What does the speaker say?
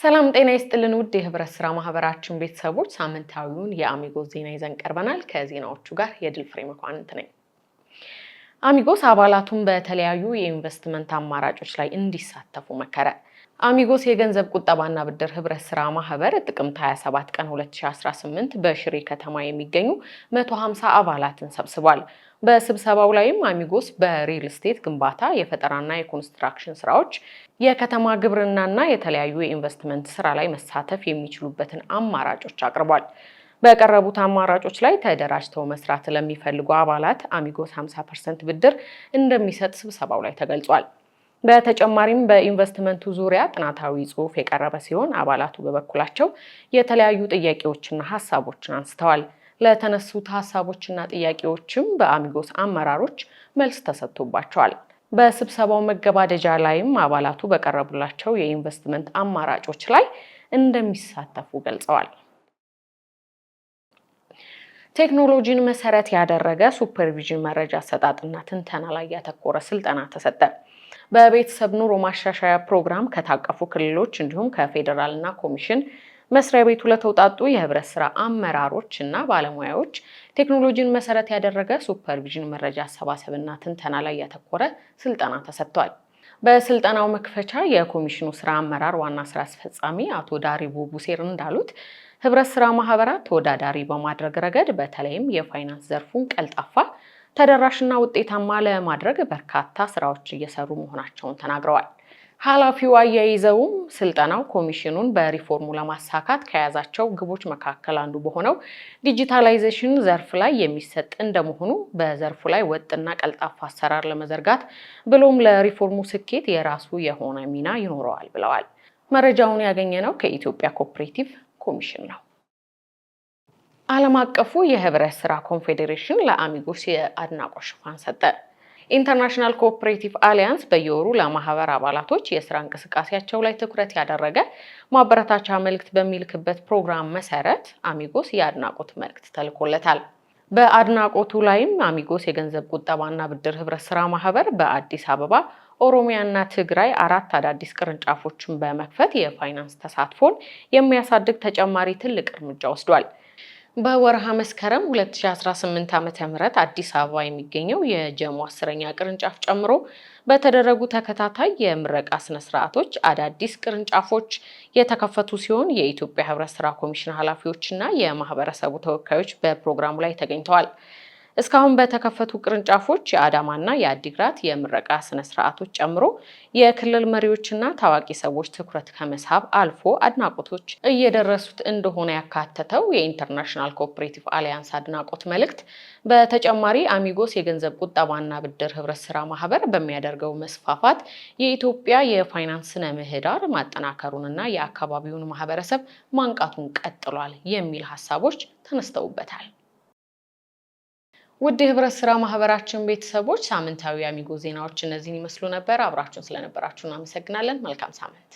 ሰላም ጤና ይስጥልን ውድ የህብረት ስራ ማህበራችን ቤተሰቦች ሳምንታዊውን የአሚጎስ ዜና ይዘን ቀርበናል። ከዜናዎቹ ጋር የድል ፍሬ መኳንንት ነኝ። አሚጎስ አባላቱን በተለያዩ የኢንቨስትመንት አማራጮች ላይ እንዲሳተፉ መከረ። አሚጎስ የገንዘብ ቁጠባና ብድር ህብረት ስራ ማህበር ጥቅምት 27 ቀን 2018 በሽሬ ከተማ የሚገኙ 150 አባላትን ሰብስቧል። በስብሰባው ላይም አሚጎስ በሪል ስቴት ግንባታ፣ የፈጠራና የኮንስትራክሽን ስራዎች፣ የከተማ ግብርናና የተለያዩ የኢንቨስትመንት ስራ ላይ መሳተፍ የሚችሉበትን አማራጮች አቅርቧል። በቀረቡት አማራጮች ላይ ተደራጅተው መስራት ለሚፈልጉ አባላት አሚጎስ 50% ብድር እንደሚሰጥ ስብሰባው ላይ ተገልጿል። በተጨማሪም በኢንቨስትመንቱ ዙሪያ ጥናታዊ ጽሑፍ የቀረበ ሲሆን አባላቱ በበኩላቸው የተለያዩ ጥያቄዎችና ሀሳቦችን አንስተዋል። ለተነሱት ሀሳቦችና ጥያቄዎችም በአሚጎስ አመራሮች መልስ ተሰጥቶባቸዋል። በስብሰባው መገባደጃ ላይም አባላቱ በቀረቡላቸው የኢንቨስትመንት አማራጮች ላይ እንደሚሳተፉ ገልጸዋል። ቴክኖሎጂን መሰረት ያደረገ ሱፐርቪዥን መረጃ አሰጣጥና ትንተና ላይ ያተኮረ ስልጠና ተሰጠ። በቤተሰብ ኑሮ ማሻሻያ ፕሮግራም ከታቀፉ ክልሎች እንዲሁም ከፌዴራልና ኮሚሽን መስሪያ ቤቱ ለተውጣጡ የህብረት ስራ አመራሮች እና ባለሙያዎች ቴክኖሎጂን መሰረት ያደረገ ሱፐርቪዥን መረጃ አሰባሰብና ትንተና ላይ ያተኮረ ስልጠና ተሰጥቷል። በስልጠናው መክፈቻ የኮሚሽኑ ስራ አመራር ዋና ስራ አስፈጻሚ አቶ ዳሪቡ ቡሴር እንዳሉት ህብረት ስራ ማህበራት ተወዳዳሪ በማድረግ ረገድ በተለይም የፋይናንስ ዘርፉን ቀልጣፋ፣ ተደራሽና ውጤታማ ለማድረግ በርካታ ስራዎች እየሰሩ መሆናቸውን ተናግረዋል። ኃላፊው አያይዘውም ስልጠናው ኮሚሽኑን በሪፎርሙ ለማሳካት ከያዛቸው ግቦች መካከል አንዱ በሆነው ዲጂታላይዜሽን ዘርፍ ላይ የሚሰጥ እንደመሆኑ በዘርፉ ላይ ወጥና ቀልጣፋ አሰራር ለመዘርጋት ብሎም ለሪፎርሙ ስኬት የራሱ የሆነ ሚና ይኖረዋል ብለዋል። መረጃውን ያገኘነው ከኢትዮጵያ ኮኦፕሬቲቭ ኮሚሽን ነው። ዓለም አቀፉ የህብረት ስራ ኮንፌዴሬሽን ለአሚጎስ የአድናቆት ሽፋን ሰጠ። ኢንተርናሽናል ኮኦፕሬቲቭ አሊያንስ በየወሩ ለማህበር አባላቶች የስራ እንቅስቃሴያቸው ላይ ትኩረት ያደረገ ማበረታቻ መልእክት በሚልክበት ፕሮግራም መሰረት አሚጎስ የአድናቆት መልእክት ተልኮለታል። በአድናቆቱ ላይም አሚጎስ የገንዘብ ቁጠባና ብድር ህብረት ስራ ማህበር በአዲስ አበባ፣ ኦሮሚያና ትግራይ 4 አዳዲስ ቅርንጫፎችን በመክፈት የፋይናንስ ተሳትፎን የሚያሳድግ ተጨማሪ ትልቅ እርምጃ ወስዷል። በወርሃ መስከረም 2018 ዓ.ም አዲስ አበባ የሚገኘው የጀሞ 10ኛ ቅርንጫፍ ጨምሮ በተደረጉ ተከታታይ የምረቃ ስነ ስርዓቶች አዳዲስ ቅርንጫፎች የተከፈቱ ሲሆን የኢትዮጵያ ህብረት ስራ ኮሚሽን ኃላፊዎችና የማህበረሰቡ ተወካዮች በፕሮግራሙ ላይ ተገኝተዋል። እስካሁን በተከፈቱ ቅርንጫፎች የአዳማና የአዲግራት የምረቃ ስነ ስርዓቶች ጨምሮ የክልል መሪዎችና ታዋቂ ሰዎች ትኩረት ከመሳብ አልፎ አድናቆቶች እየደረሱት እንደሆነ ያካተተው የኢንተርናሽናል ኮኦፕሬቲቭ አሊያንስ አድናቆት መልእክት በተጨማሪ አሚጎስ የገንዘብ ቁጠባና ብድር ህብረት ስራ ማህበር በሚያደርገው መስፋፋት የኢትዮጵያ የፋይናንስ ስነ ምህዳር ማጠናከሩንና የአካባቢውን ማህበረሰብ ማንቃቱን ቀጥሏል የሚል ሀሳቦች ተነስተውበታል። ውድ የህብረት ስራ ማህበራችን ቤተሰቦች ሳምንታዊ አሚጎስ ዜናዎች እነዚህን ይመስሉ ነበር። አብራችሁን ስለነበራችሁ እናመሰግናለን። መልካም ሳምንት።